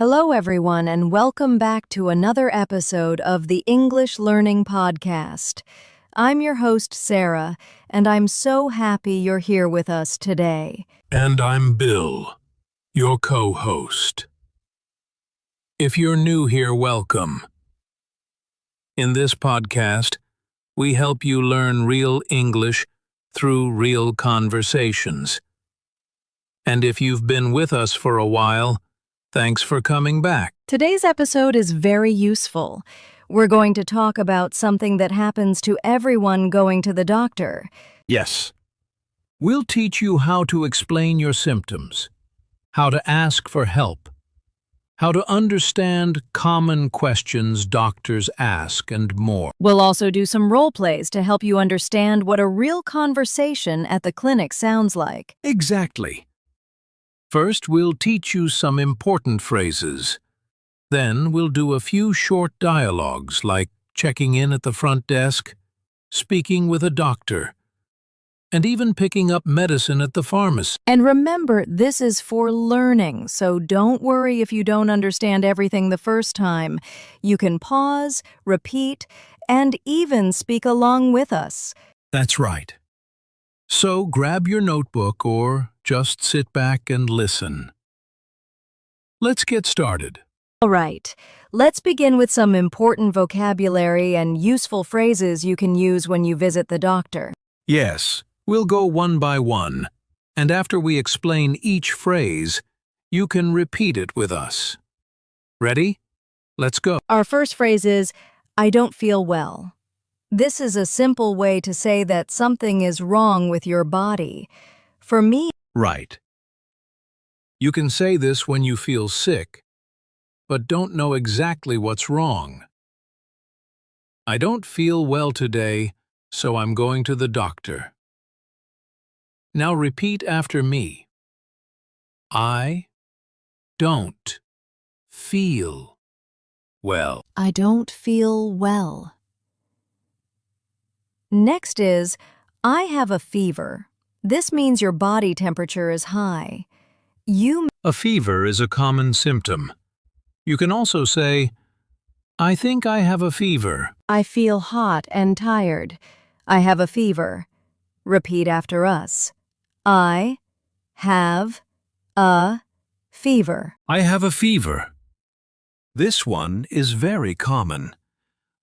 Hello, everyone, and welcome back to another episode of the English Learning Podcast. I'm your host, Sarah, and I'm so happy you're here with us today. And I'm Bill, your co-host. If you're new here, welcome. In this podcast, we help you learn real English through real conversations. And if you've been with us for a while, thanks for coming back. Today's episode is very useful. We're going to talk about something that happens to everyone going to the doctor. Yes. We'll teach you how to explain your symptoms, how to ask for help, how to understand common questions doctors ask, and more. We'll also do some role plays to help you understand what a real conversation at the clinic sounds like. Exactly. First, we'll teach you some important phrases. Then, we'll do a few short dialogues like checking in at the front desk, speaking with a doctor, and even picking up medicine at the pharmacy. And remember, this is for learning, so don't worry if you don't understand everything the first time. You can pause, repeat, and even speak along with us. That's right. So grab your notebook or just sit back and listen. Let's get started. All right, let's begin with some important vocabulary and useful phrases you can use when you visit the doctor. Yes, we'll go one by one, and after we explain each phrase, you can repeat it with us. Ready? Let's go. Our first phrase is, I don't feel well. This is a simple way to say that something is wrong with your body. For me, Right. You can say this when you feel sick, but don't know exactly what's wrong. I don't feel well today, so I'm going to the doctor. Now repeat after me. I don't feel well. I don't feel well. Next is, I have a fever. This means your body temperature is high. A fever is a common symptom. You can also say, I think I have a fever. I feel hot and tired. I have a fever. Repeat after us. I have a fever. I have a fever. This one is very common.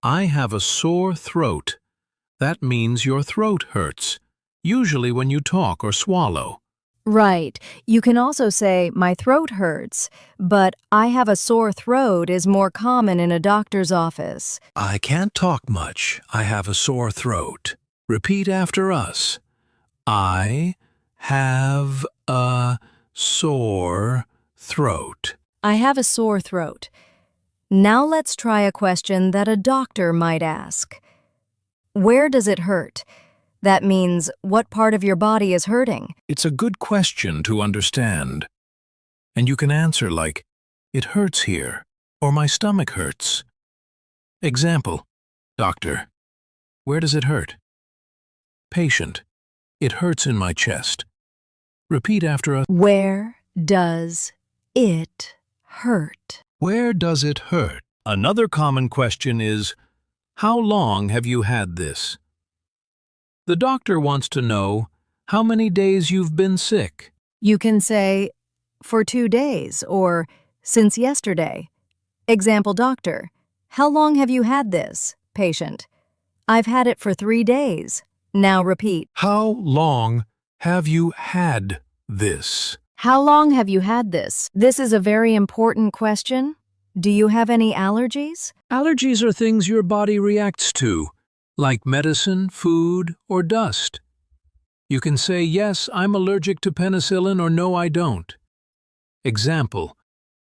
I have a sore throat. That means your throat hurts, usually when you talk or swallow. Right. You can also say, my throat hurts, but I have a sore throat is more common in a doctor's office. I can't talk much. I have a sore throat. Repeat after us. I have a sore throat. I have a sore throat. Now let's try a question that a doctor might ask. Where does it hurt? That means, what part of your body is hurting? It's a good question to understand. And you can answer like, it hurts here, or my stomach hurts. Example, doctor, where does it hurt? Patient, it hurts in my chest. Repeat after us. Where does it hurt? Where does it hurt? Another common question is, how long have you had this? The doctor wants to know how many days you've been sick. You can say, for 2 days, or since yesterday. Example, doctor, how long have you had this? Patient, I've had it for 3 days. Now repeat. How long have you had this? How long have you had this? This is a very important question. Do you have any allergies? Allergies are things your body reacts to, like medicine, food, or dust. You can say, yes, I'm allergic to penicillin, or no, I don't. Example,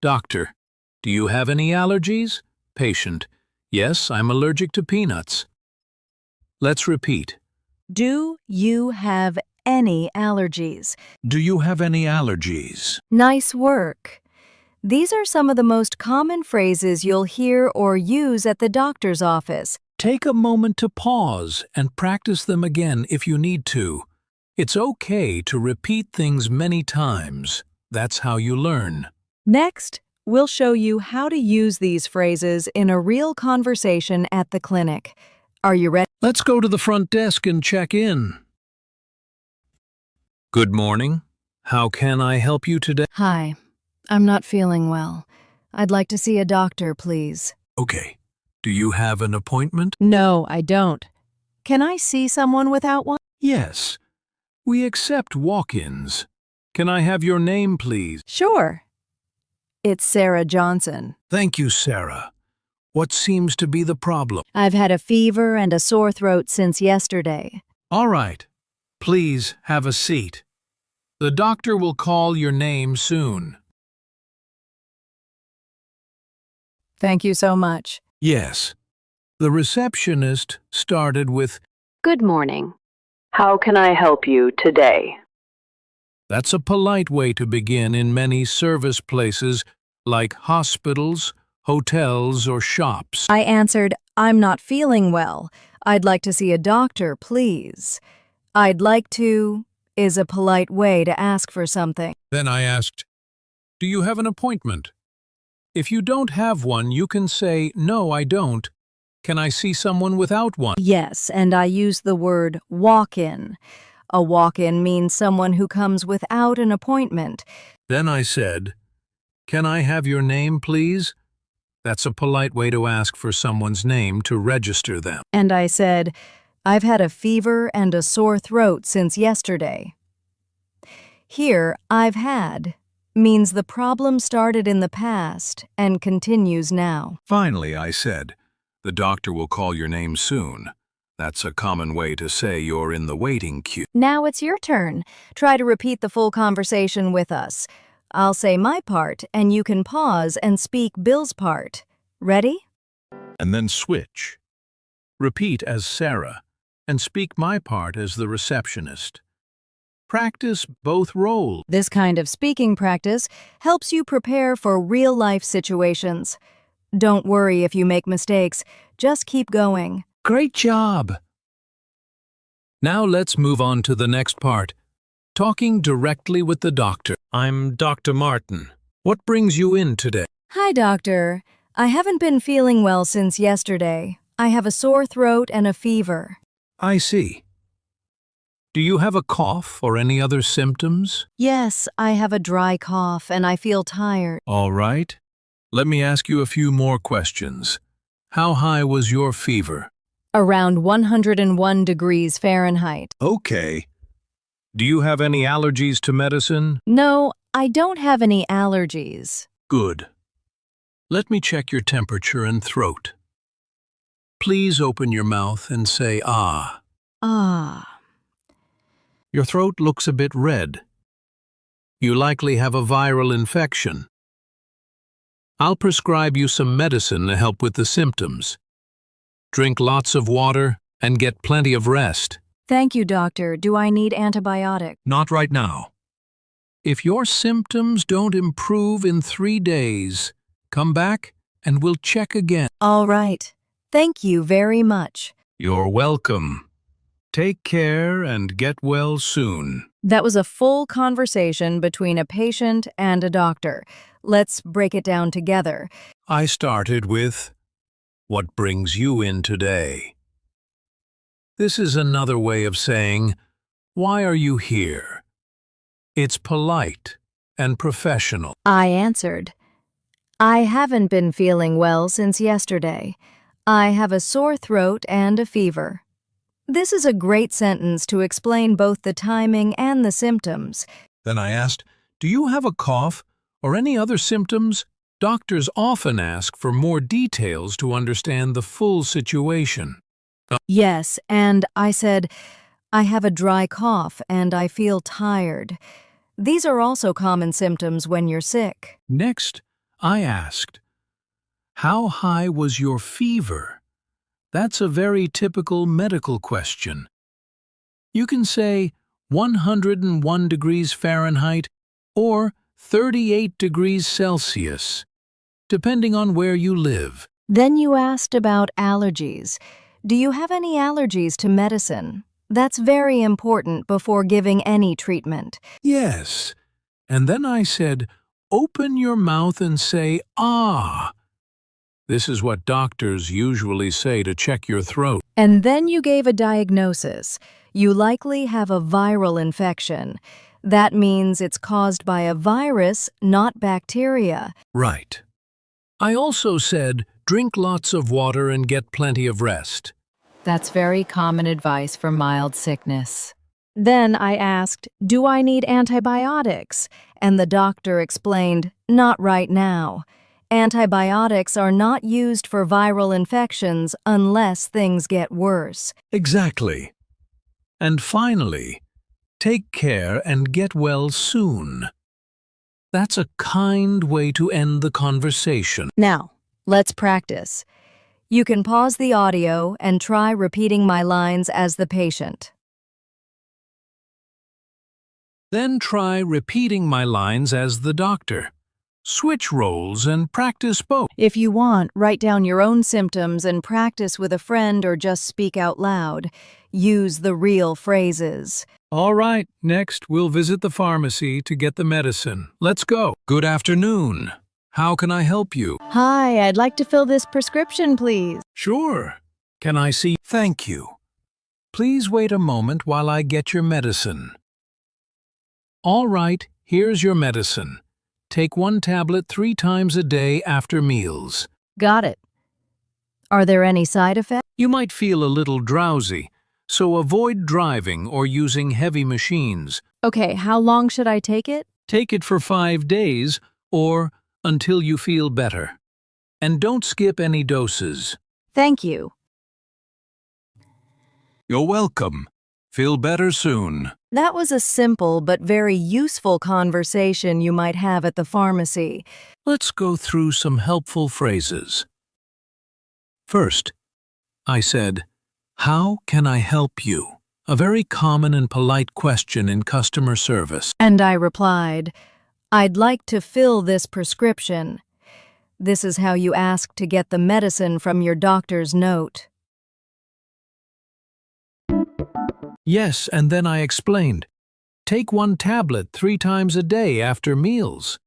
doctor, do you have any allergies? Patient, yes, I'm allergic to peanuts. Let's repeat. Do you have any allergies? Do you have any allergies? Nice work. These are some of the most common phrases you'll hear or use at the doctor's office. Take a moment to pause and practice them again if you need to. It's okay to repeat things many times. That's how you learn. Next, we'll show you how to use these phrases in a real conversation at the clinic. Are you ready? Let's go to the front desk and check in. Good morning. How can I help you today? Hi, I'm not feeling well. I'd like to see a doctor, please. Okay. Do you have an appointment? No, I don't. Can I see someone without one? Yes. We accept walk-ins. Can I have your name, please? Sure. It's Sarah Johnson. Thank you, Sarah. What seems to be the problem? I've had a fever and a sore throat since yesterday. All right. Please have a seat. The doctor will call your name soon. Thank you so much. Yes. The receptionist started with, Good morning. How can I help you today? that's a polite way to begin in many service places like hospitals, hotels, or shops. I answered, I'm not feeling well. I'd like to see a doctor, please. I'd like to is a polite way to ask for something. Then I asked, do you have an appointment? If you don't have one, you can say, no, I don't. Can I see someone without one? Yes, and I use the word walk-in. A walk-in means someone who comes without an appointment. Then I said, can I have your name, please? That's a polite way to ask for someone's name to register them. And I said, I've had a fever and a sore throat since yesterday. Here, I've had means the problem started in the past and continues now. Finally, I said, the doctor will call your name soon. That's a common way to say you're in the waiting queue. Now it's your turn. Try to repeat the full conversation with us. I'll say my part, and you can pause and speak Bill's part. Ready? And then switch. Repeat as Sarah, and speak my part as the receptionist. Practice both roles. This kind of speaking practice helps you prepare for real-life situations. Don't worry if you make mistakes. Just keep going. Great job! Now let's move on to the next part. Talking directly with the doctor. I'm Dr. Martin. What brings you in today? Hi, doctor. I haven't been feeling well since yesterday. I have a sore throat and a fever. I see. Do you have a cough or any other symptoms? Yes, I have a dry cough and I feel tired. All right. Let me ask you a few more questions. How high was your fever? Around 101 degrees Fahrenheit. Okay. Do you have any allergies to medicine? No, I don't have any allergies. Good. Let me check your temperature and throat. Please open your mouth and say ah. Ah. Your throat looks a bit red. You likely have a viral infection. I'll prescribe you some medicine to help with the symptoms. Drink lots of water and get plenty of rest. Thank you, doctor. Do I need antibiotic? Not right now. If your symptoms don't improve in 3 days, come back and we'll check again. All right. Thank you very much. You're welcome. Take care and get well soon. That was a full conversation between a patient and a doctor. Let's break it down together. I started with, what brings you in today? This is another way of saying, why are you here? It's polite and professional. I answered, I haven't been feeling well since yesterday. I have a sore throat and a fever. This is a great sentence to explain both the timing and the symptoms. Then I asked, do you have a cough or any other symptoms? Doctors often ask for more details to understand the full situation. Yes, and I said, I have a dry cough and I feel tired. These are also common symptoms when you're sick. Next, I asked, how high was your fever? That's a very typical medical question. You can say 101 degrees Fahrenheit or 38 degrees Celsius, depending on where you live. Then you asked about allergies. Do you have any allergies to medicine? That's very important before giving any treatment. Yes. And then I said, open your mouth and say, "Ah." This is what doctors usually say to check your throat. And then you gave a diagnosis. You likely have a viral infection. That means it's caused by a virus, not bacteria. Right. I also said, drink lots of water and get plenty of rest. That's very common advice for mild sickness. Then I asked, do I need antibiotics? And the doctor explained, not right now. Antibiotics are not used for viral infections unless things get worse. Exactly. And finally, take care and get well soon. That's a kind way to end the conversation. Now, let's practice. You can pause the audio and try repeating my lines as the patient. Then try repeating my lines as the doctor. Switch roles and practice both. If you want, write down your own symptoms and practice with a friend or just speak out loud. Use the real phrases. All right, next we'll visit the pharmacy to get the medicine. Let's go. Good afternoon. How can I help you? Hi, I'd like to fill this prescription, please. Sure. Can I see? Thank you. Please wait a moment while I get your medicine. All right, here's your medicine. Take 1 tablet 3 times a day after meals. Got it. Are there any side effects? You might feel a little drowsy, so avoid driving or using heavy machines. Okay, how long should I take it? Take it for 5 days or until you feel better. And don't skip any doses. Thank you. You're welcome. Feel better soon. That was a simple but very useful conversation you might have at the pharmacy. Let's go through some helpful phrases. First, I said, "How can I help you?" A very common and polite question in customer service. And I replied, I'd like to fill this prescription. This is how you ask to get the medicine from your doctor's note. Yes, and then I explained, take 1 tablet 3 times a day after meals.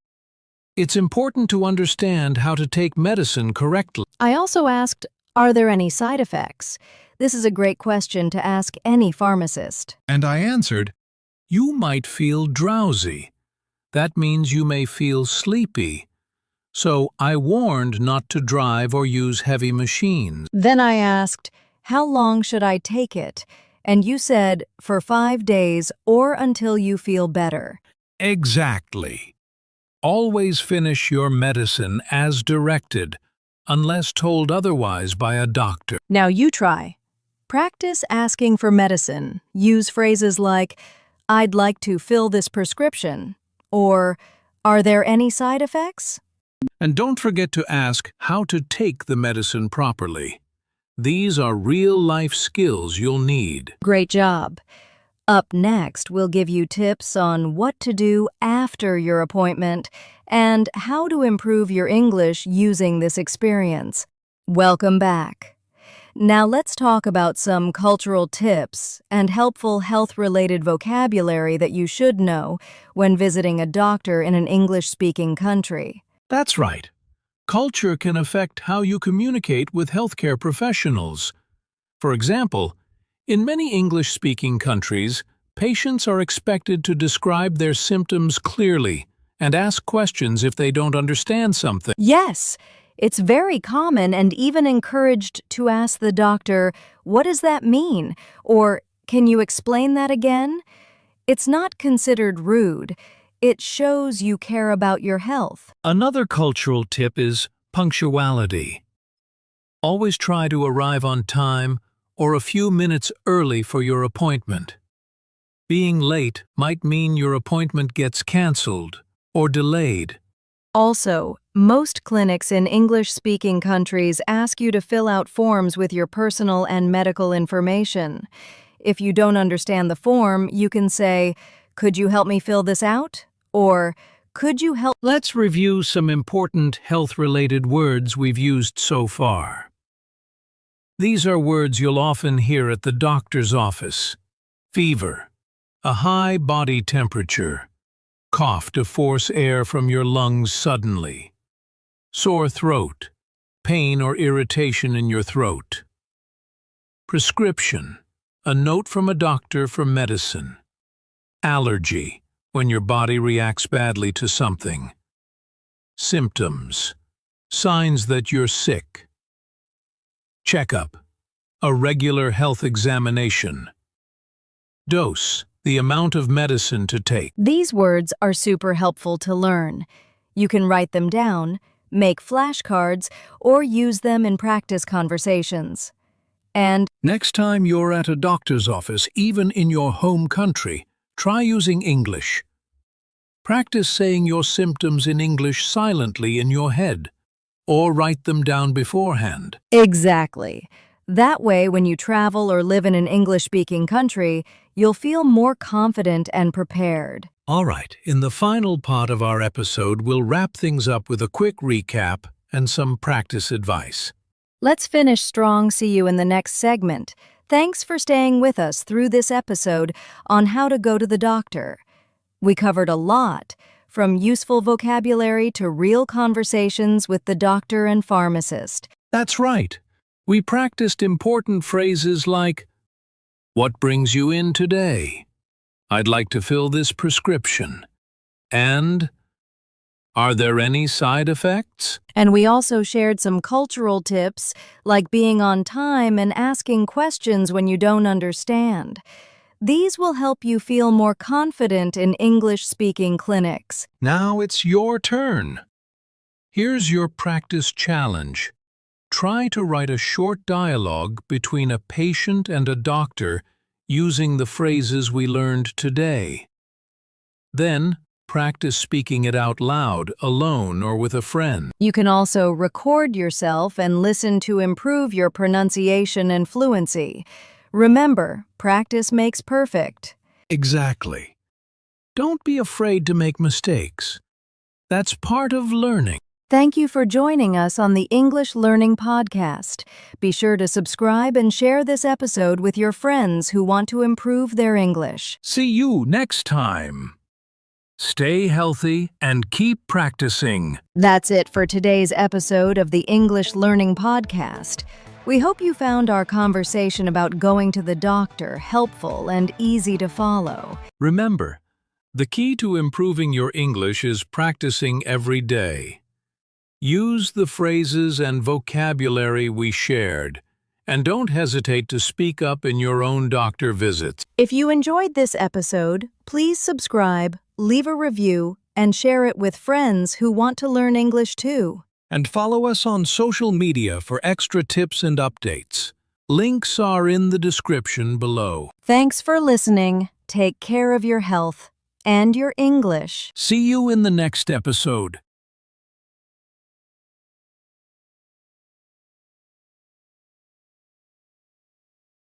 It's important to understand how to take medicine correctly. I also asked, are there any side effects? This is a great question to ask any pharmacist. And I answered, you might feel drowsy. That means you may feel sleepy. So I warned not to drive or use heavy machines. Then I asked, how long should I take it? And you said, for 5 days or until you feel better. Exactly. Always finish your medicine as directed, unless told otherwise by a doctor. Now you try. Practice asking for medicine. Use phrases like, I'd like to fill this prescription, or, are there any side effects? And don't forget to ask how to take the medicine properly. These are real-life skills you'll need. Great job. Up next, we'll give you tips on what to do after your appointment and how to improve your English using this experience. Welcome back. Now let's talk about some cultural tips and helpful health-related vocabulary that you should know when visiting a doctor in an English-speaking country. That's right. Culture can affect how you communicate with healthcare professionals. For example, in many English-speaking countries, patients are expected to describe their symptoms clearly and ask questions if they don't understand something. Yes, it's very common and even encouraged to ask the doctor, what does that mean? Or, can you explain that again? It's not considered rude. It shows you care about your health. Another cultural tip is punctuality. Always try to arrive on time or a few minutes early for your appointment. Being late might mean your appointment gets canceled or delayed. Also, most clinics in English-speaking countries ask you to fill out forms with your personal and medical information. If you don't understand the form, you can say, could you help me fill this out? Or, could you help? Let's review some important health-related words we've used so far. These are words you'll often hear at the doctor's office. Fever, a high body temperature. Cough to force air from your lungs suddenly. Sore throat, pain or irritation in your throat. Prescription, a note from a doctor for medicine. Allergy, when your body reacts badly to something. Symptoms, signs that you're sick. Checkup, a regular health examination. Dose, the amount of medicine to take. These words are super helpful to learn. You can write them down, make flashcards, or use them in practice conversations. And Next time you're at a doctor's office, even in your home country, try using English. Practice saying your symptoms in English silently in your head, or write them down beforehand. exactly. That way, when you travel or live in an English-speaking country, you'll feel more confident and prepared. All right, in the final part of our episode, we'll wrap things up with a quick recap and some practice advice. Let's finish strong. See you in the next segment. Thanks for staying with us through this episode on how to go to the doctor. We covered a lot, from useful vocabulary to real conversations with the doctor and pharmacist. That's right. We practiced important phrases like, "What brings you in today? I'd like to fill this prescription." And, "Are there any side effects?" And we also shared some cultural tips, like being on time and asking questions when you don't understand. These will help you feel more confident in English-speaking clinics. Now it's your turn. Here's your practice challenge. Try to write a short dialogue between a patient and a doctor using the phrases we learned today. Then, practice speaking it out loud, alone or with a friend. You can also record yourself and listen to improve your pronunciation and fluency. Remember, practice makes perfect. Exactly. Don't be afraid to make mistakes. That's part of learning. Thank you for joining us on the English Learning Podcast. Be sure to subscribe and share this episode with your friends who want to improve their English. See you next time. Stay healthy and keep practicing. That's it for today's episode of the English Learning Podcast. We hope you found our conversation about going to the doctor helpful and easy to follow. Remember, the key to improving your English is practicing every day. Use the phrases and vocabulary we shared, and don't hesitate to speak up in your own doctor visits. If you enjoyed this episode, please subscribe, leave a review, and share it with friends who want to learn English too. And follow us on social media for extra tips and updates. Links are in the description below. Thanks for listening. Take care of your health and your English. See you in the next episode.